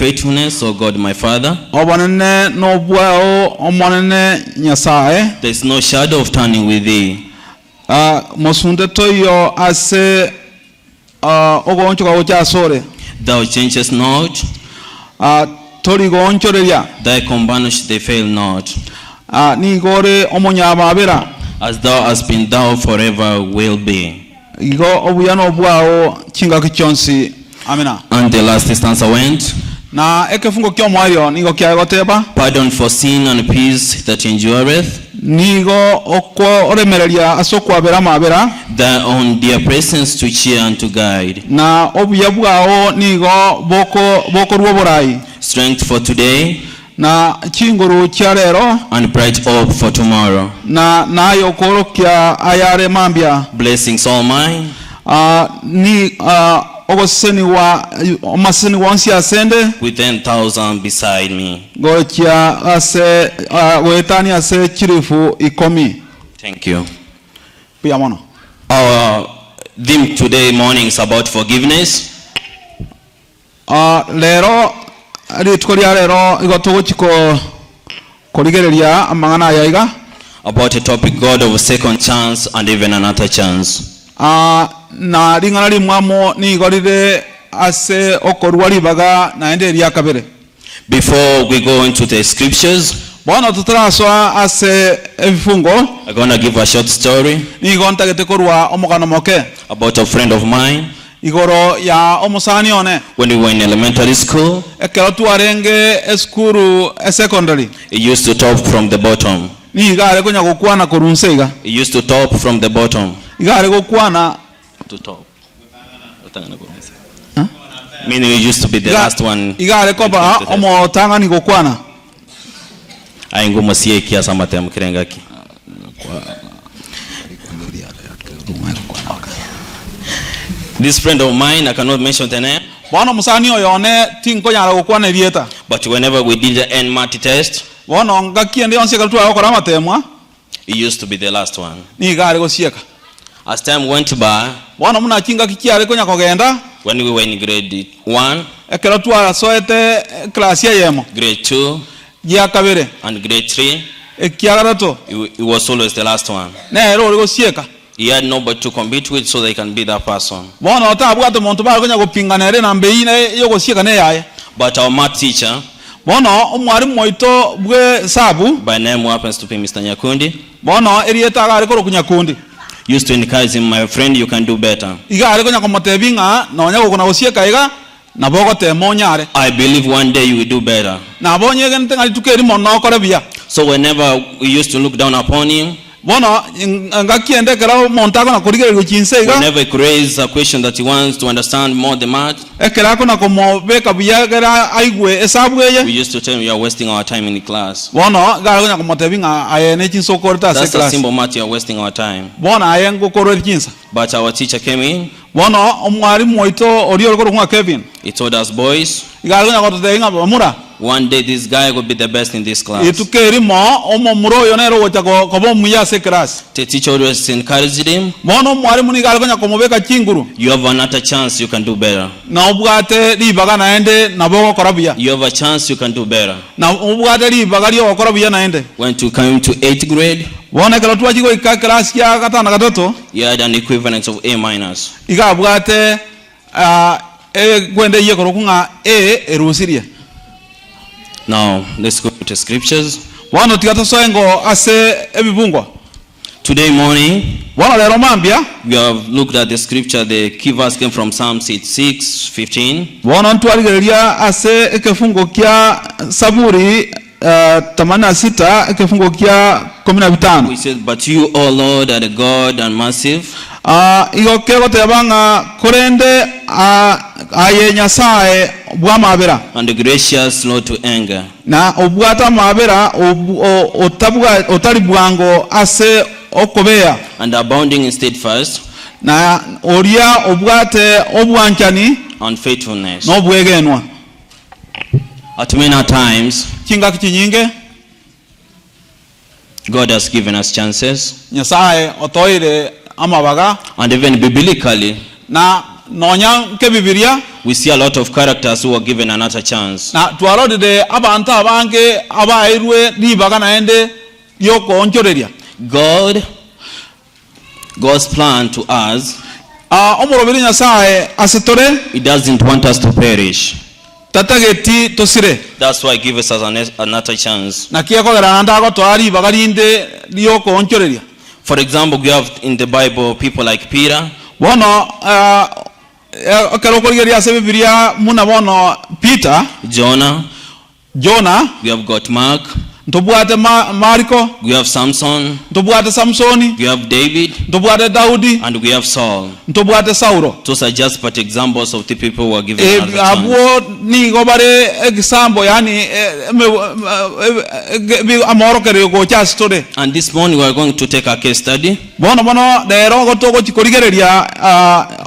faithfulness, O God my Father. Obanene no bwao omonene nyasaye. There is no shadow of turning with thee. Mosunde toyo ase ogoncho ka ocha sore. Thou changest not. Tori goncho reya. Thy companions they fail not. Ni gore omonyama abera. As thou hast been, thou forever will be. Igo obuyano bwao chinga kichonsi. Amina. And the last stanza went. Na ekefungo kyo mwayo nigo kya goteba. Pardon for sin and peace that endureth. Nigo okwo oremereria asokwa abera mabera. Thy own dear presence to cheer and to guide. Na obuya bwao nigo boko ruoborai. Strength for today. Na chinguru kyalero. And bright hope for tomorrow. Na nayo korokya ayare mambia. Blessings all mine. Ogoseni wa omaseni wansi asende. With 10,000 beside me. Gocha ase wetani ase chirifu ikomi. Thank you. Piamono. Our theme today morning is about forgiveness. Lero ritkoria lero igoto chiko koligereria amangana yaiga. About a topic, God of a second chance and even another chance. Na ringana limwamo ni gorire ase okorwali baga na ende ria kabere. Before we go into the scriptures, Bwana tutaraswa ase ebifungo. I'm going to give a short story Ni gonta gete korwa omogano moke. about a friend of mine. Igoro ya omusani one. When we were in elementary school, Ekero tuarenge eskuru secondary. he used to top from the bottom. Ni igare kunya gukwana korunseiga. He used to top from the bottom. Igare gukwana To top. Meaning he used to be the last one. Igare koba omo tanga ni gukwana. Aingumo siye kiasa matemu kirengaki. This friend of mine, I cannot mention the name. Bwana musani oyone tinko nyara gukwana erieta. But whenever we did the NMAT test, Bwana ngakiende onse kaltu akora matemwa. he used to be the last one. Ni igare gosieka. As time went by, Bwana muna chinga kikiare kunya kogenda. when we were in grade 1, Ekero tuara soete class ya yemo. grade 2, Ya kabere. and grade 3, Ekiagarato. he was always the last one. Ne ero gosieka. He had nobody to compete with, so they can be that person. Bwana otabwato muntu ba kunya gupingana ere na mbeine yo gosieka ne yaye. But our math teacher, Bwana omwarimu moito bwe sabu. by name who happens to be Mr. Nyakundi, Bwana erieta agare koro kunya kundi. used to encourage him, my friend, you can do better. Igare kunya komotebinga na onya gukona gosieka iga na bogo temonyare. I believe one day you will do better. Na bonye gente ngali tukeri mono kore bia. So whenever we used to look down upon him, Bwana ngakiende kera montako na kurigere guchinse iga. whenever he could raise a question that he wants to understand more the math, Ekera ko na komo beka bia gara aigwe esabu we eye. used to tell him, you are wasting our time in the class. Bwana gara kunya komotebinga ayene chinso korta se That's a class. simple math, you are wasting our time. Bwana ayengo koro chinsa. But our teacher came in, Bwana omwarimu moito oriyo koro kwa Kevin. he told us, boys, Igare kunya kototenga bamura. one day this guy will be the best in this class. Itukeri mo omo muro yonero wocha ko bo muya se class. The teacher always encouraged him, Bwana omwarimu ni gara kunya komobeka chinguru. you have another chance, you can do better. Na obwate libaga naende na bogo korabia. You have a chance, you can do better. Na obwate libaga liyo korabia naende. When to come to 8th grade, Bwana kala tuwa chiko ika class ya katana katoto. he had an equivalent of A minus. Iga bwate gwende ye korokunga erusiria. Now, let's go to scriptures. Bwana tigato soengo ase ebibungwa. Today morning, Bwana lero mambia. we have looked at the scripture. The key verse came from Psalm 6:15. Bwana ntwaligereria ase ekefungo kya Saburi 86 ekefungo kya 15. We said, but you, O Lord, are the God and massive, Igo kego tebanga korende aye nyasaye bwa mabera. and the gracious, slow to anger, Na obwata mabera otabwa otali bwango ase okobea. and abounding in steadfast Na oria obwate obwanchani and faithfulness. no bwegenwa. At many times, Kinga kinyinge God has given us chances, nyasaye otoire amabaga and even biblically, na nonya ke bibilia we see a lot of characters who were given another chance. na twarorire abantu abange abairwe nibaga naende yokonchoreria God's plan to us, omurobiri nyasaye asetore He doesn't want us to perish. tatageti tosire That's why He gives us another chance. na kiekogera ndago twari bagarinde yokonchoreria. For example, we have in the Bible people like Peter, bono okerokorigeria ase bibilia muna bono Peter, Jonah, Jonah, we have got Mark, ntobwate Marko, we have Samson, ntobwate Samsoni, we have David, ntobwate Daudi, and we have Saul. ntobwate Saulo. Those are just but examples of the people who are given another chance. Abo ni gobare example yani amoro kere go cha story. And this morning we are going to take a case study Bono dero go to go chikorigereria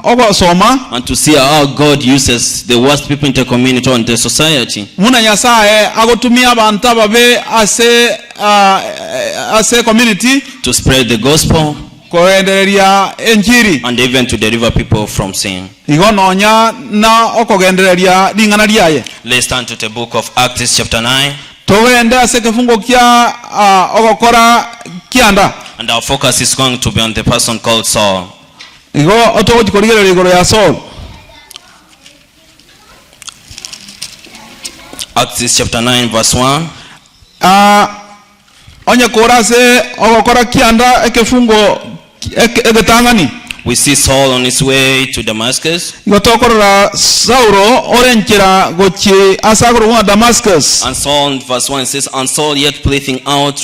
ogo soma and to see how God uses the worst people in the community or in the society muna nyasaye agotumia abantu ababe ase community to spread the gospel koendereria enjiri and even to deliver people from sin. igononya na okogendereria lingana liaye. Let's turn to the book of Acts chapter 9. Togende ase kifungo kya ogokora kianda And our focus is going to be on the person called Saul. igo otogo chikorigereria igoro ya Saul. Acts chapter 9 verse 1. Onye korase ogokora kianda ekefungo egetangani We see Saul on his way to Damascus. igotokorora Saulo orenchera gochi asagoro wa Damascus. And Saul in verse 1 says, and Saul yet breathing out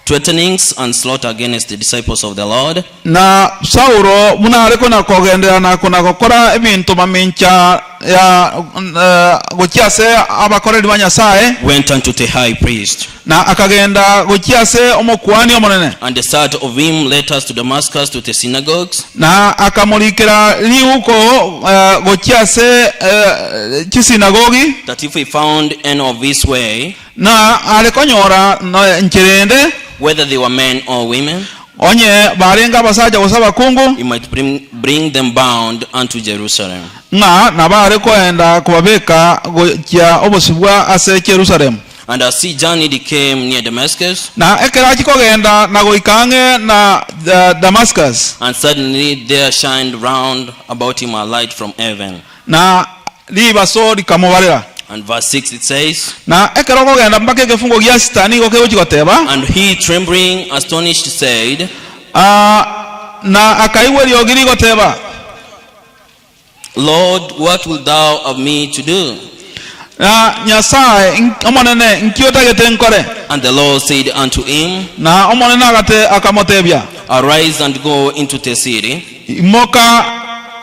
threatenings and slaughter against the disciples of the Lord. Na Saulo muna areko na kogendera na kuna gokora ebintu mamincha ya gochiase abakoreri banyasaye Went unto the high priest. na akagenda gochiase omokuani omonene And the sight of him led us to Damascus to the synagogues. na akamulikira liuko gochiase chisinagogi That if we found any of his way, na alikonyora ncherende whether they were men or women, onye barenga abasaja gosaba kungu he might bring them bound unto Jerusalem. nga nabare koenda kubabeka gochia obosibwa ase Jerusalem. And as he journeyed, he came near Damascus, Na ekera chikogenda na goikange na Damascus and suddenly there shined round about him a light from heaven. na libaso likamubalira. And verse 6 it says, Na ekera kogenda mpaka ekifungo gya sitani gokewo chikoteba and he trembling, astonished, said, na akaiwe lyogiri goteba, Lord, what wilt thou have me to do? na nyasaye omonene nkiyotagete nkore. And the Lord said unto him, Na omonene agate akamotebya, arise and go into the city, imoka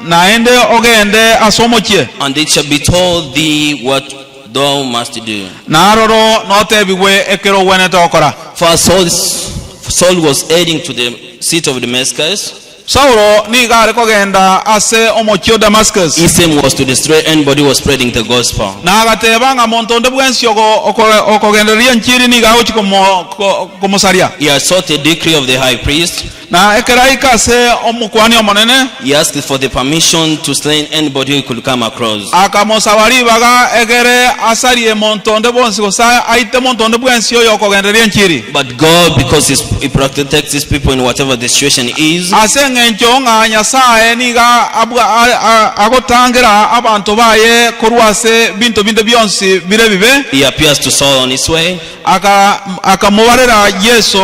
naende ogende asomochie, and it shall be told thee what thou must do. na aroro notebigwe ekero wenete okora. For Saul was heading to the city of Damascus. Saulo ni gare kogenda ase omochio Damascus. His aim was to destroy anybody who was spreading the gospel. Na agateba nga montonde bwensi okogenderia nchiri ni gauchi komosaria. He had sought a decree of the high priest. Na ekeraika se omukwani omonene He asked for the permission to slay anybody he could come across. akamosawari baga egere asarie montonde bwensi kosa aite montonde bwensi oyo okogenderia nchiri. But God, because he protects his people in whatever the situation is, Asenge nchonga nyasaye niga agotangira abantu baye kurwase bintu binde byonsi bire bibe. he appears to Saul on his way. Akamubarira Yesu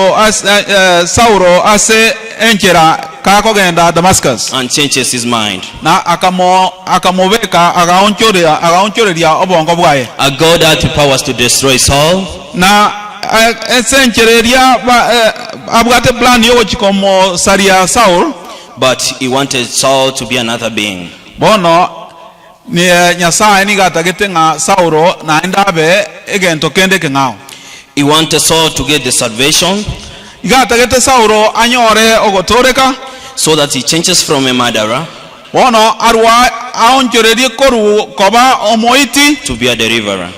Saulo ase enchera kakogenda Damascus. And changes his mind. Na akamubeka agaonchoreria obongo bwaye. And God had the powers to destroy Saul. Na esenchereria abwate plan yo chikomo saria Saul, But he wanted Saul to be another being. bono ni nyasaye ni gatagete nga Saulo na endabe egento kende kengao. He wanted Saul to get the salvation, Gatagete Saulo anyore ogotoreka, so that he changes from a murderer bono arwa aonchorerie koru koba omoiti to be a deliverer.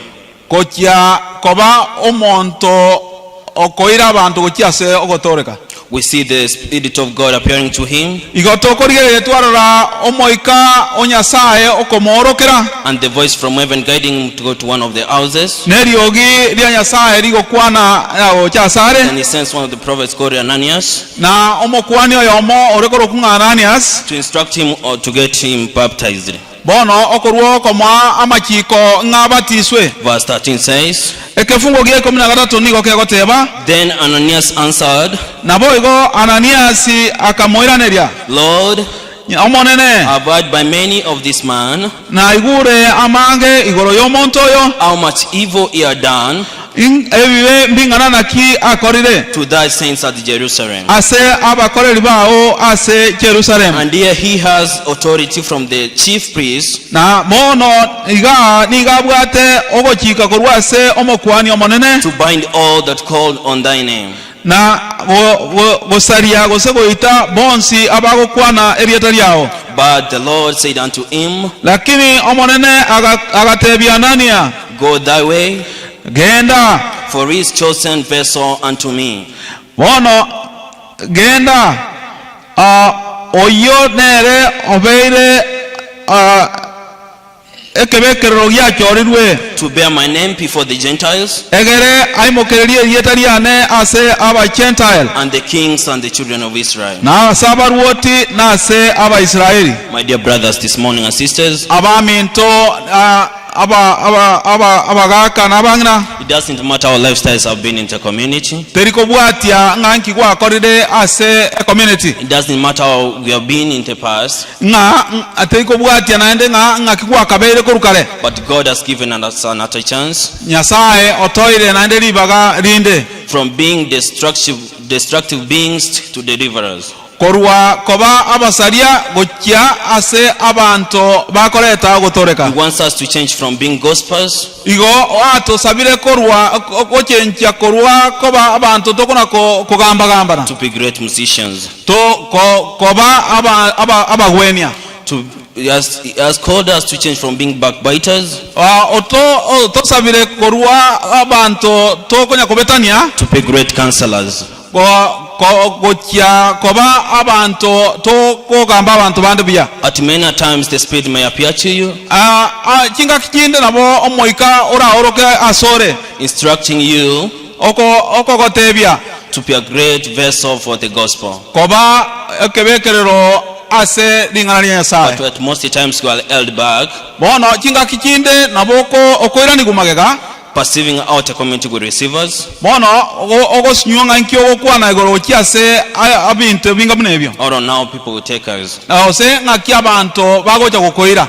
kochia koba omonto okoira abantu gochiase ogotoreka. we see the Spirit of God appearing to him, igotokorigerere twarora omoika onyasaye okomorokera and the voice from heaven guiding him to go to one of the houses. neriogi ria nyasaye rigokwana ochasare And he sends one of the prophets called Ananias na omokwani oyomo orekorokunga Ananias to instruct him or to get him baptized. bono okorwo komwa amachiko ng'abatiswe. Verse 13 says, Ekefungo gie 13 niko kegoteba then Ananias answered, nabo igo Ananias akamoiraneria Lord, omonene I've by many of this man na igure amange igoro y'omonto oyo how much evil he had done ebibe mbingana naki akorire to thy saints at Jerusalem. ase abakoreri bawo ase Jerusalem. And here he has authority from the chief priest Na mono iga nigabwate ogochika korwa ase omokwani omonene to bind all that called on thy name. na gosaria gose goita bonsi abagokwana erieta ryao. But the Lord said unto him, Lakini omonene agatebia Anania, go thy way, genda for he is chosen vessel unto me. bono genda oyo nere obeire ekebekerero giachorirwe To bear my name before the Gentiles egere aimokererie erieta riane ase aba Gentile and the kings and the children of Israel. na ase abaruoti na ase aba Israeli. My dear brothers, this morning and sisters, Abaminto abagaka nabangna it doesn't matter our lifestyles have been in the community. terikobwatia nganki gwakorire ase community It doesn't matter how we have been in the past, nga terikobwatia naende ngaki gwakabeire korukare. but God has given us another chance Nyasaye otoire naende ribaga rinde from being destructive beings to deliverers. korwa koba abasaria gokia ase abanto bakoreta gotoreka. He wants us to change from being gospels Igo ato sabire korwa ochencha korwa koba abantu tokona kugamba gambana to be great musicians. to koba abagwenia He has called us to change from being backbiters oto sabire korwa abantu tokonya kobetania to be great counselors. gokia koba abantu tokogamba abantu bande bia. At many times the Spirit may appear to you, Chinga kinde nabo omoika ora oroke asore instructing you oko gotebia to be a great vessel for the gospel. koba ekebekerero ase lingana lya Nyasaye. But at most times you are held back, Bono chinga kinde naboko okoirani gumagega perceiving out a community good receivers, bono ogosinyonga nkyo okwana igoro kiase abintu binga bunebyo or now people will take us. ose ngaki abantu bagocha gukoira.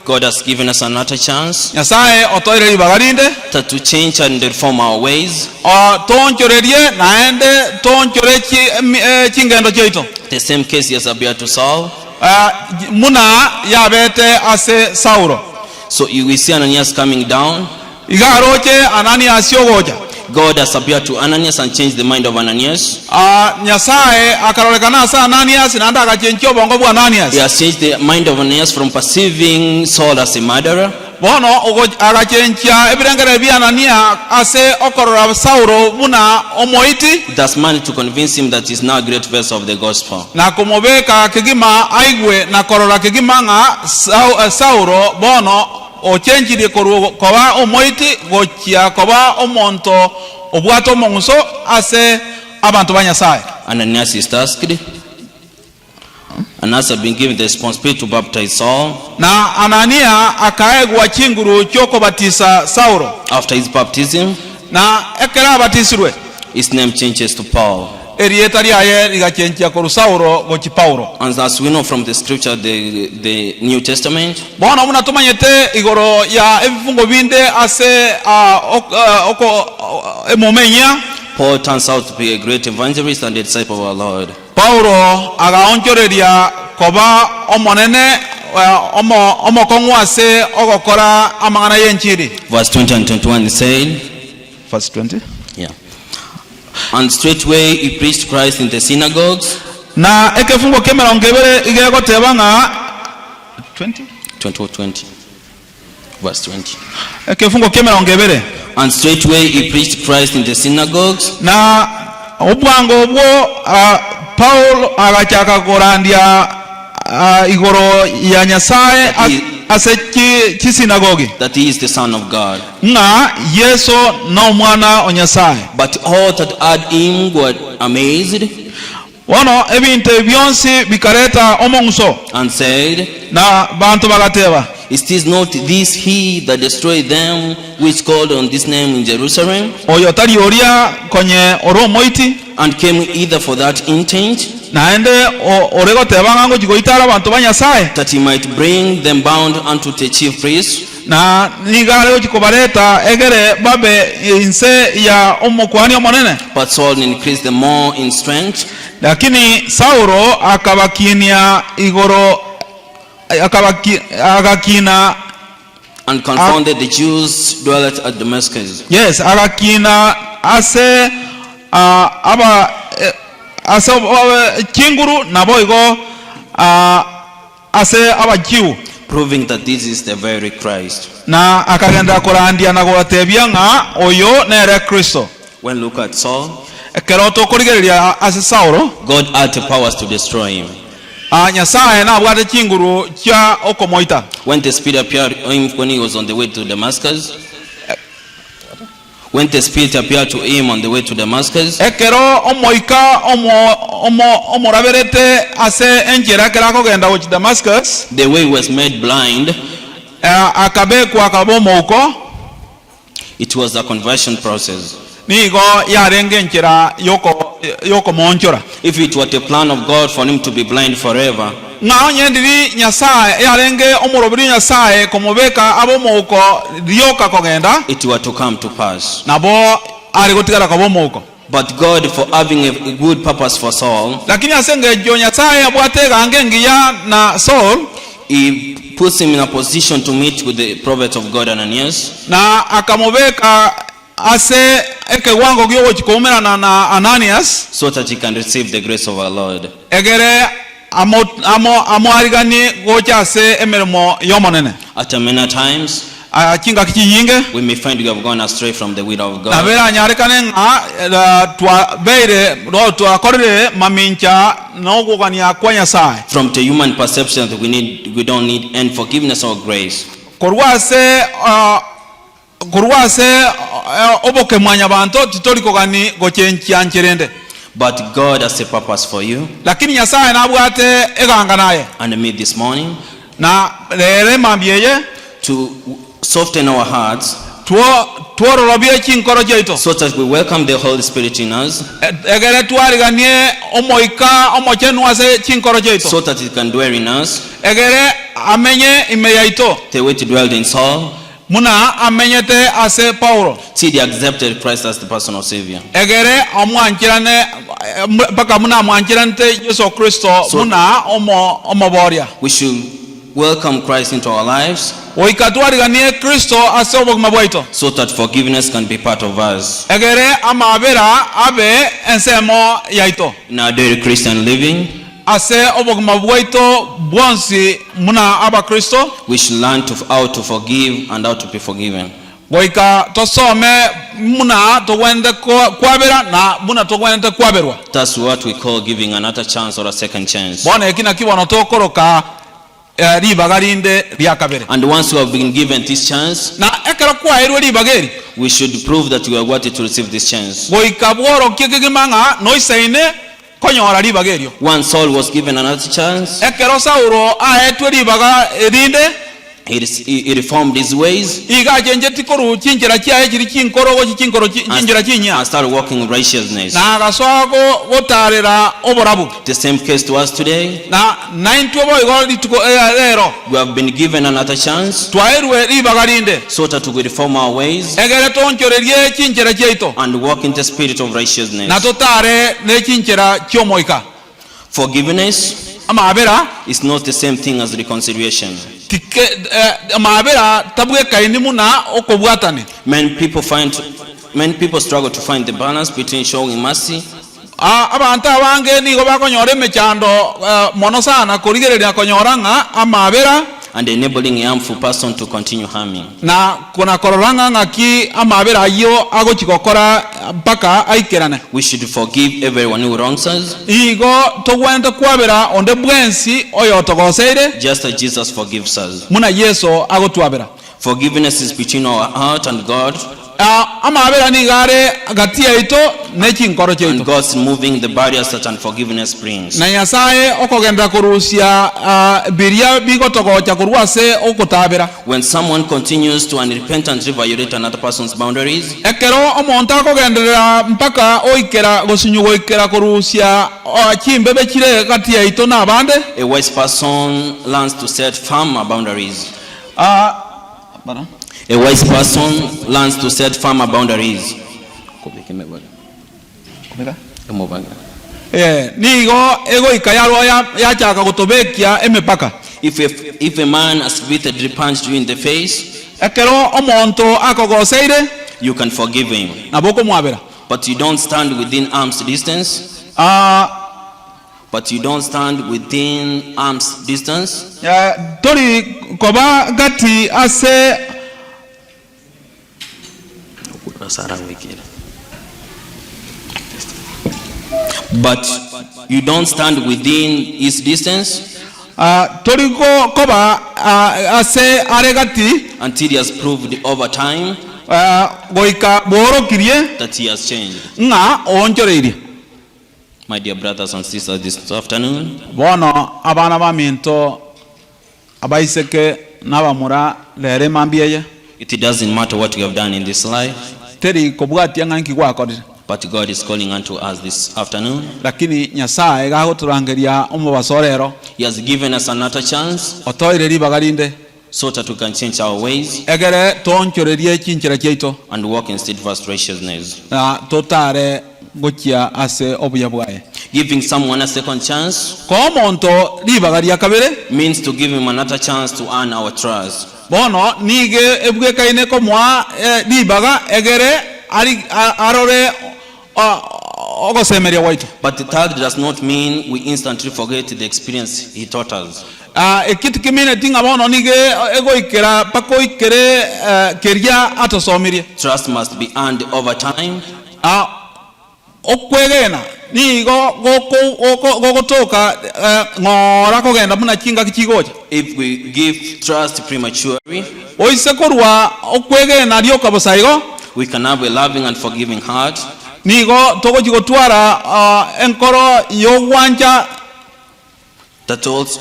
God has given us another chance Nyasaye otoire libagarinde to change and reform our ways. tonchorerie naende tonchore chingendo cheito The same case he has appeared to Saul. muna yabete ase Saulo. So you will see Ananias coming down. Igaroche Ananias yogoja. God has appeared to Ananias and changed the mind of Ananias. Nyasaye akarorekana sa Ananias na anda akachenchio bongo bwa Ananias. He has changed the mind of Ananias from perceiving Saul as a murderer Bono akachenchia ebirengere bya Anania ase okorora Saulo buna omoiti It has managed to convince him that he is now a great vessel of the gospel. na kumobeka kigima aigwe na korora kigima nga Saulo bono ochenjire koba omoiti gochia koba omonto obwato monguso ase abantu ba Nyasaye. Ananias is tasked. Ananias has been given the responsibility to baptize Saul. Na Anania akaegwa chinguru kyoko batisa Saulo. After his baptism, Na ekera batisirwe his name changes to Paul. erieta lyaye ligachenchia koru Saulo gochi Paulo. And as we know from the scripture, the New Testament, Bona muna tumanyete igoro ya ebifungo binde ase oko emomenya Paul turns out to be a great evangelist and a disciple of our Lord. Paulo agaonchoreria koba omonene omokongwa ase ogokora amangana yenchiri. Verse 20 and 21 is saying, Verse 20. yeah. And straightway he preached Christ in the synagogues. Na ekefungo kemerongo ebere igego tebanga 20. 20. Verse 20. Ekefungo kemerongo ebere. And straightway he preached Christ in the synagogues, Na obwango obwo Paul agachaka korandia igoro ya Nyasaye ase chisinagogi that he is the Son of God. nga Yeso no mwana o Nyasaye. But all that heard him were amazed Wono ebintu byonsi bikareta omongso and said, na bantu bagateba, Is not this he that destroyed them which called on this name in Jerusalem, oyo tali oria konye oromoiti and came either for that intent, naende orego tebanga ngo jigoitara bantu banyasaye that he might bring them bound unto the chief priests? na nigale chikobareta egere babe inse ya omokwani omonene. But Saul increased the more in strength, Lakini Sauro akabakinia igoro agakina and confounded the Jews dwelt at Damascus. yes agakina ase ase kinguru naboigo ase abajiu, Proving that this is the very Christ. na akagenda korandia na gotebia nga oyo nere Kristo. When look at Saul, Keroto kurigeria ase Sauro God had the powers to destroy him. Nyasaye na bwate kinguru kya okomoita. When the Spirit appeared to him when he was on the way to Damascus, when the Spirit appeared to him on the way to Damascus, Ekero omoika omoraberete ase enjera kerako genda uchi Damascus, the way was made blind. akabekwa akabomouko. It was a conversion process. Nigo yarenge enjera yoko monchora. If it were the plan of God for him to be blind forever, Nga nyendiri Nyasaye yarenge omorobiri Nyasaye komobeka abomouko ryoka kogenda it were to come to pass. nabo ari gotigara kabomouko. But God, for having a good purpose for Saul, Lakini asenge jo Nyasaye abwate gange ngiya na Saul, he puts him in a position to meet with the prophet of God Ananias, na akamobeka ase ekewango gyo chikomera na Ananias so that he can receive the grace of our Lord. egere amo arigani gocha ase emermo yomonene. At many times, Chinga kichiyinge we may find we have gone astray from the will of God. nabera nyarekane nga twa beire ro twa korere mamincha no kugania kwa Nyasaye From the human perception that we don't need any forgiveness or grace. korwase oboke mwanya bantu titoliko gani gochenchiancherende. But God has a purpose for you. Lakini Nyasaye nabwate eganga naye And me this morning, na lere mambieye to soften our hearts, tuororobie chinkoro cheito so that we welcome the Holy Spirit in us, egere twariganie omoika omochenu ase chinkoro cheito so that it can dwell in us, egere amenye imeyaito the way it dwelled in Saul, muna amenyete ase Paulo till they accepted Christ as the personal Savior. egere omwanchirane baka muna mwanchirante Yesu Kristo muna omoboria We should welcome Christ into our lives, oikatwariganie Kristo ase obogima bwaito so that forgiveness can be part of us. egere amabera abe ensemo yaito In our daily Christian living, ase obogima bwaito bwonsi muna aba Kristo we should learn how to forgive and how to be forgiven. goika tosome muna togwende kwabera na muna togwende kwaberwa. That's what we call giving another chance or a second chance. Bona ekina kibono tokoroka ribagarinde ryakabere. And once we have been given this chance, Na ekera kwa erwe ribageri we should prove that we are worthy to receive this chance. goika bworo kigimanga noisaine konyora ribagerio. Once Saul was given another chance, Ekero Sauro aetwe ribaga rinde he reformed his ways iga jenjeti koru chinjira kyae kiri chinkoro go chinkoro chinjira chinya and started walking in righteousness. na gasogo gotarera oborabu. The same case to us today. Na 90 boy go lituko ero We have been given another chance twaerwe ribaga rinde so that we reform our ways egere tonchorerie chinjira kyaito and walk in the spirit of righteousness. na totare ne chinjira kyomoika. Forgiveness Amabera is not the same thing as reconciliation. amabera tabwe kaini muna okobwatane. Many people struggle to find the balance between showing mercy Abantu abange nigo bakonyora emechando mono sana kurigereria konyoranga amabera and enabling a harmful person to continue harming. na kuna kororanga ngaki amabera yo agochikokora mpaka aikerane. We should forgive everyone who wrongs us, Igo togwenda kwabera onde bwensi oyo togoseire just as Jesus forgives us. muna Yesu agotwabera. Forgiveness is between our heart and God, Amabera ni gare gati yaito nechinkoro and chaito. God's moving the barriers that unforgiveness brings. Na Nyasaye okogenda kurusia biria bigotogocha kurwase okutabera. When someone continues to unrepentantly violate another person's boundaries, Ekero omonta kogendera mpaka oikera gosinyugo oikera kurusia chimbebe chire gati yaito na abande. a wise person learns to set firm boundaries. A wise person learns to set firm boundaries. Nigo ego ikayaro ya chaka kutobekia emepaka. If a man has repeatedly punched you in the face, Ekero omonto akogoseire you can forgive him, naboko mwabera. but you don't stand within arm's distance. But you don't stand within arm's distance. Tori koba gati ase But you don't stand within his distance tori koba ase aregati until he has proved over time goika boro kirie that he has changed. nga onchoreire. My dear brothers and sisters, this afternoon, Bono abana baminto abaiseke nabamura lere mambiye it doesn't matter what we have done in this life, teri kobwati nganki gwakorire. but God is calling unto us this afternoon. Lakini Nyasaye gagoturangeria omubasorero He has given us another chance otoire ribagarinde so that we can change our ways egere tonchorerie chinchira chaito and walk in steadfast righteousness. na totare gokia ase obuya bwaye. Giving someone a second chance Ko omonto ribagaria kabere means to give him another chance to earn our trust. bono nige ebwekaine ko mwa ribaga egere ari arore ogosemeria waito. But that does not mean we instantly forget the experience he taught us. Ekiti kimine tinga bono nige ego ikera pako ikere keria atosomirie. Trust must be earned over time. Okwegena nigo gogotoka ngora kogenda muna chinga kichigoja. If we give trust prematurely, Oisekorwa okwegena ryoka bosaigo we can have a loving and forgiving heart. nigo togojigotwara enkoro yogwanja That also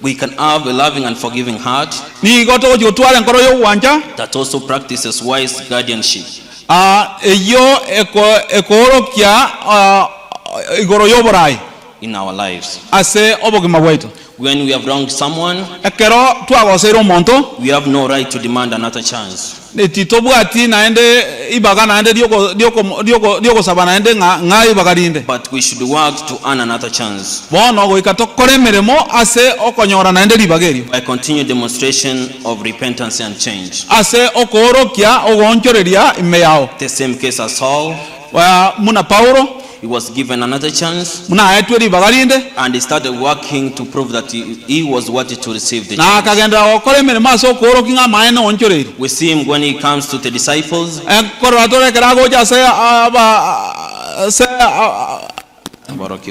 we can have a loving and forgiving heart nigo togojigotwara enkoro yogwanja that also practices wise guardianship. eyo ekorokia igoro yoborai In our lives, ase obogima bwaitu. when we have wronged someone, Ekero twagoseire omonto we have no right to demand another chance. titobwati naende ibaga naende dioko saba naende nga ibagarinde But we should work to earn another chance bono goika tokore meremo ase okonyora naende libagerio by continued demonstration of repentance and change. ase okorokia ogonchoreria ime yao. The same case as Saul, Muna Paulo he was given another chance muna aetwe libagarinde and he started working to prove that he was worthy to receive the na chance. akagenda okore meremo ase okorokinga maene onchoreri We see him when he comes to the disciples. korora kera goja se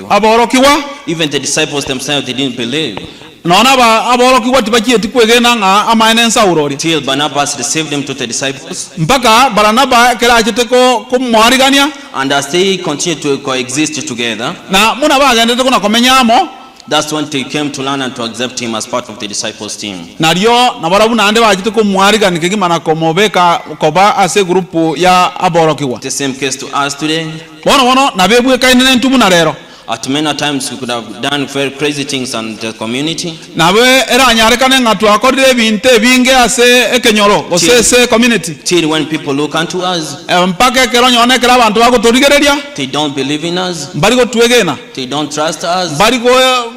aborokiwa Even the disciples themselves, they didn't believe. nona aborokiwa tibachieti kwegena nga amaene nsaurori Till Barnabas received them to the disciples. mpaka Baranaba kera achete ko kumwarigania And as they continue to coexist together, na muna bagendete kuna komenyamo that's when they came to learn and to accept him as part of the disciples team. naryo nabarabu nande bachete kumwarigani kigimana komobeka koba ase grupu ya aborokiwa The same case to us today. bono nabebwe kainene ntumu na rero At many times we could have done very crazy things in the community. nabe era nyarekane ngatu akorire ebintu ebinge ase ekenyoro osese community Till when people look unto us, mpaka ekero nyone kera abantu bagotorigereria they don't believe in us, mbari gotwegena they don't trust us, mbari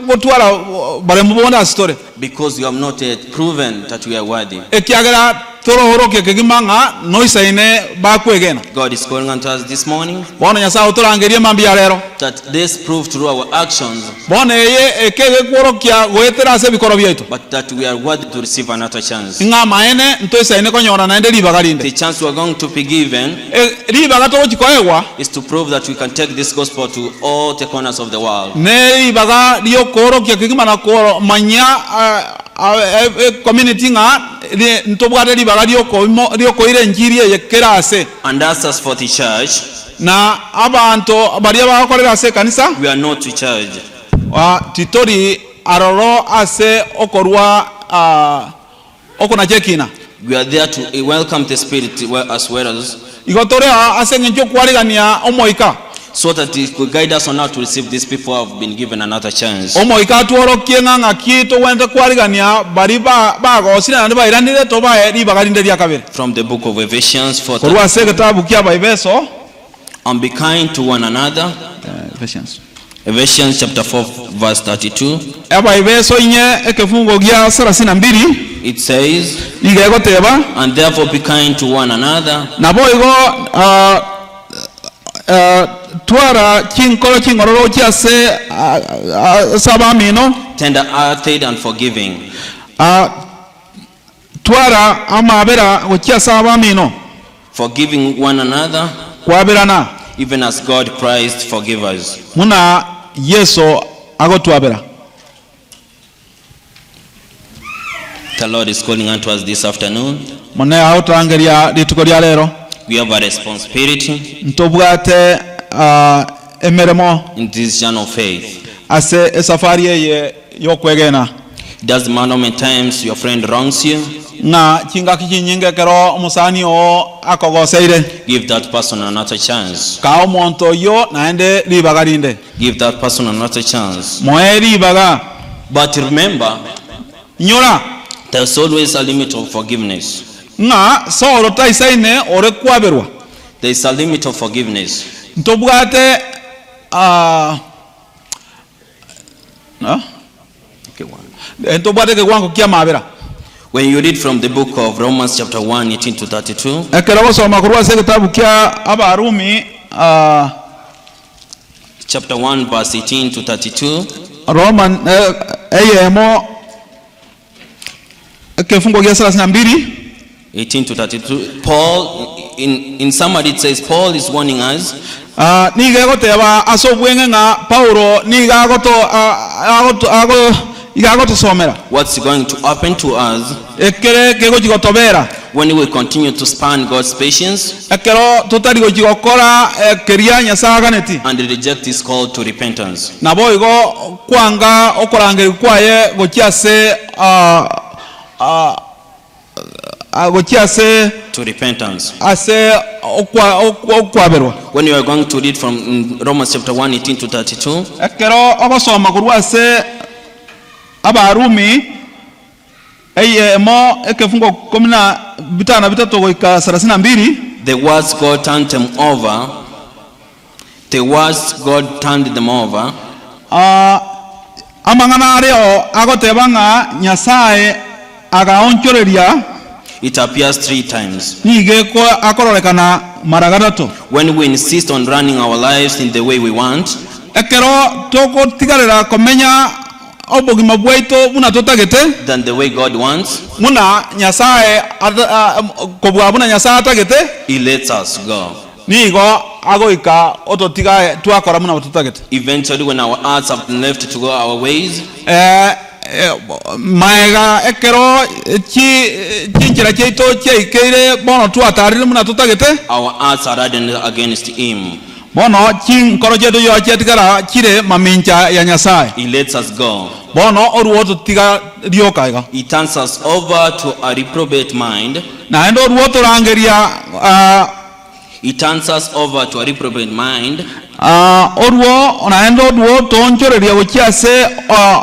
gotwara bare mubonda story because we have not yet proven that we are worthy. ekiagera tororoke kegimanga noisaine bakwegena. God is calling unto us this morning Bono Nyasaye otorangerie mambi ya rero. that this prove through our actions, Bono eye ekege kworokia goetera ase bikoro byaitu. but that we are worthy to receive another chance. Inga maene ntoisaine konyora naende libagarinde. The chance we are going to be given Libaga togochikoegwa is to prove that we can take this gospel to all the corners of the world. ne libaga liokorokia kegimana koro manya community nga ntobwate libaga liokoire enjiri eyekera ase. And as us for the church, Na abantu baria bakorera ase kanisa we are not to church. titori aroro ase okorwa okona chekina We are there to welcome the Spirit as well as, igotore ase ngencho kwarigania omoika so that it could guide us on how to receive these people who have been given another chance. omoika tuorokie nganga kito wende kwarigania bari bagosina nandi bairanire to bae libagarinde lya kabere. From the book of Ephesians 4, Korwa ase kitabu kya Baibeso and be kind to one another. Ephesians chapter 4 verse 32. Baibeso inye ekefungo gya 32 It says, igegoteba and therefore be kind to one another, nabo igo twara kinkolo kingororo kyase sabamino tender-hearted and forgiving, twara amabera gokyasa abamino forgiving one another, kwabirana even as God Christ forgive us. muna Yesu agotwabera. The Lord is calling unto us this afternoon. Mune aotangeria lituko lya lero We have a responsibility ntobwate emeremo in this journey of faith. ase esafari eye yokwegena It doesn't matter how many times your friend wrongs you, nga kingaki kinyingekero omusani o akogoseire give that person another chance. ka omonto yo naende libagarinde Give that person another chance. moe libaga But remember, nyora there's always a limit of forgiveness. nga soro taisaine ore kwaberwa There is a limit of forgiveness. ntobwate ntobwate kegwango kia mabera When you read from the book of Romans chapter 1, 18 to 32, ekero gosoma kurwa ase kitabu kia abarumi chapter 1 verse 18 to 32, Roman eyemo kefungo kia 32 18 to 32, Paul, in summary it says, Paul is warning us nigegoteba ase obwenge nga Paulo igagotosomera what's going to happen to us ekere kegokigotobera when we continue to span God's patience ekero tutari gokigokora keria Nyasaye aganeti and reject his call to repentance. nabo igo kwanga okorangeri kwaye gokiase gokiase To repentance. ase okwaberwa. When you are going to read from Romans chapter 1, 18 to 32, ekero ogosoma kurwa ase abarumi eyemo ekefungo 15 goika 32 the words God turned them over. The words God turned them over. amangana areo agoteba nga Nyasaye agaonchoreria It appears 3 times. nigeko akororekana mara gatatu. When we insist on running our lives in the way we want, ekero togotigarira komenya obogima bwaitu buna totagete than the way God wants, muna Nyasaye kobwa buna Nyasaye atagete he lets us go. nigo agoika ototiga twakora muna totagete. Eventually, when our hearts have been left to go our ways, maega ekero chinchira cheito cheikeire bono twatarire muna totagete our hearts are hardened against him. bono chinkoro chetu yo chetigara chire mamincha ya Nyasaye He lets us go. bono oruo totiga riokaiga He turns us over to a reprobate mind. na endo oruo torangeria He turns us over to a reprobate mind. oruo naendo oruo tonchoreria gochiase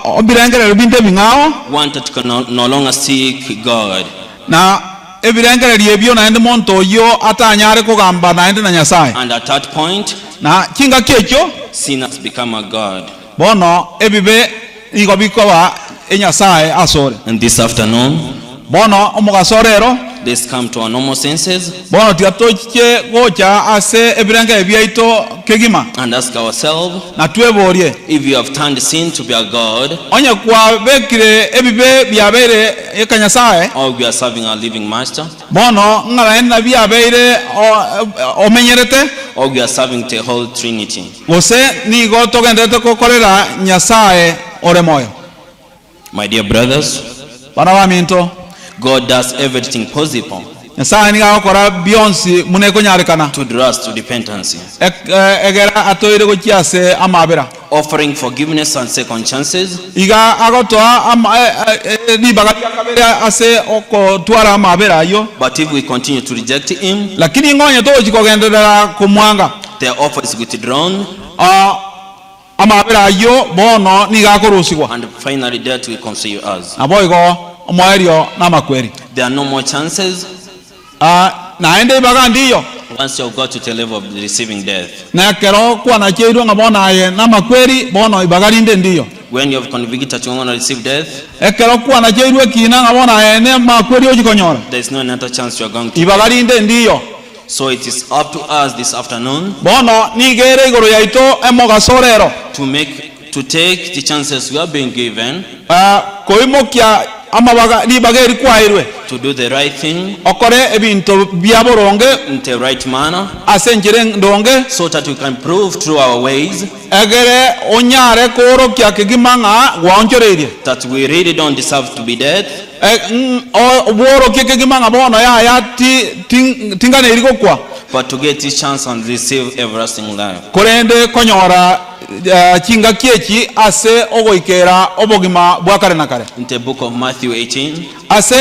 obirengerero binde bingao One that can no longer seek God. na ebirengererio ebyo naende monto yo atanyare kugamba naende na Nyasaye And at that point, na kinga kecho sin has become a God. bono ebibe igo bikoba Nyasaye asore And this afternoon, bono omugasorero let's come to our normal senses bono tiatoche gocha ase ebiranga ebyaito kegima and ask ourselves, na tweborie if you have turned sin to be our God, onye kwa bekire ebibe byabere ekanyasae or we are serving our living master, bono ngala enna byabere omenyerete or we are serving the whole Trinity. gose nigo togendete kokorera nyasae ore moyo. My dear brothers, Bana baminto God does everything possible nyasae niga gukora bionsi muneko nyarekana to draw us to repentance, egera atoire gokiase amabera offering forgiveness and second chances, iga agotoa nibaga kabera ase oko twara amabera yo. but if we continue to reject him, Lakini ngonye to chikogendera kumwanga the offer is withdrawn, amabera yo bono niga korusigwa and finally death will consume us. aboigo omoerio na makweri There are no more chances naende ibaga ndiyo once you have got to the level of receiving death. na kero kwa na cheirwa ngabona aye na makweri bono ibaga rinde ndiyo When you have convicted that you want to receive death, ekero kwa na cheirwa kina ngabona aye ne makweri ojikonyora there is no another chance you are going to. ibaga rinde ndiyo. So it is up to us this afternoon Bono nigere igoro yaito emogasorero to take the chances we are being given koimokia amabaga nibaga eri kwairwe to do the right thing okore ebinto byaboronge in the right manner, asenjere ndonge so that we can prove through our ways egere onyare koro kya kigimanga gwaonchoreirie that we really don't deserve to be dead, obworo kigimanga bono ya tingane iriko kwa but to get this chance and receive everlasting life. korende konyora chinga kiechi ase ogoikera obogima bwakare na kare. In the book of Matthew 18, Ase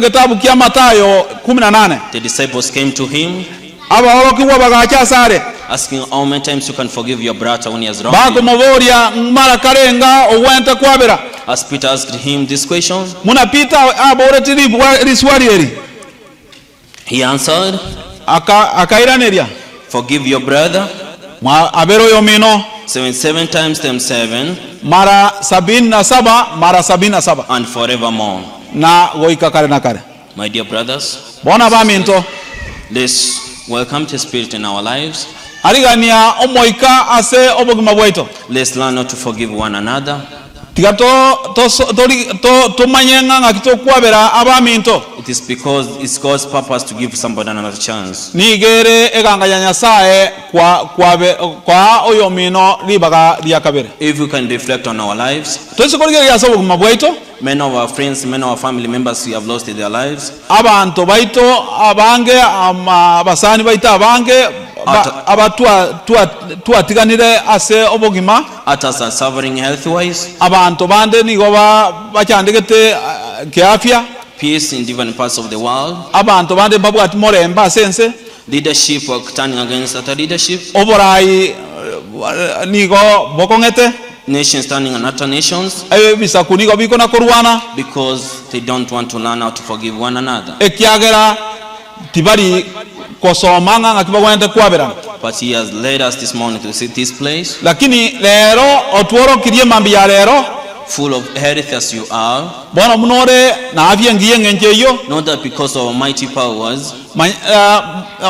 kitabu kya Matayo 18 the disciples came to him abahoroki wabagacha sare asking how many times you can forgive your brother when he has bago wronged you. moboria mara karenga owente kwabera As Peter asked him this question, munapita abore tilibwa riswarieri he answered, akairaneria forgive your brother mwa abero yomino 77 times times 7 mara 77 mara 77 and forevermore. na goika kare na kare. My dear brothers, Bona baminto let's welcome the Spirit in our lives. arigania omoika ase obogima bwaito Let's learn not to forgive one another. tigato to manyenga ngakito kwabera abaminto It is because it's God's purpose to give somebody another chance. nigere eganga ya nyasaye kwa oyomino libaga lyakabere. If we can reflect on our lives, Tosikoliga ya sabu mabwaito many of our friends, many of our family members who have lost their lives, abantu baito abange abasani baita abange abatua tuatiganire ase obogima others are suffering health-wise, abantu bande nigo bachandegete kiafya peace in different parts of the world, abantu bande babwati moremba sense leadership are turning against other leadership, oborai nigo bokongete nations turning on other nations bisaku nigo biko na kurwana because they don't want to learn how to forgive one another. ekiagera tibari kosomanga ngakibagwente kwabera. But he has led us this morning to see this place, Lakini lero otworo kirie mambi ya lero full of health as you are, bona munore na afya ngiye ngenjeyo not that because of mighty powers,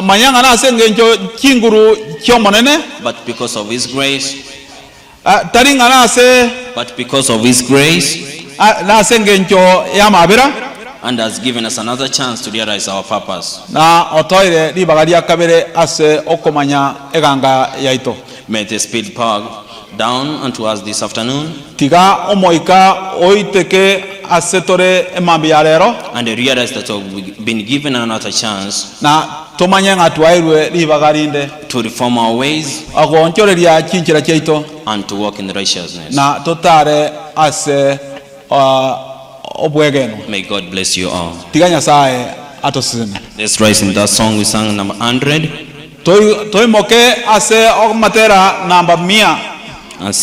manyanga na sengenjo kinguru kyomonene but because of his grace, taringa na se but because of his grace, na sengenjo ya mabira and has given us another chance to realize our purpose. na otoire libaga lya kabere ase okomanya eganga yaito. May the Spirit power down unto us this afternoon Tiga omoika oiteke asetore emambi ya lero and realize that we've been given another chance na tomanye ngatwairwe libaga linde to reform our ways agonchoreria chinchira chaito and to walk in righteousness. na totare ase obwegeno. May God bless you all. Tiga nyasaye atosime Let's rise in that song we sang, number 100, toi moke ase okmatera namba 100 and sing.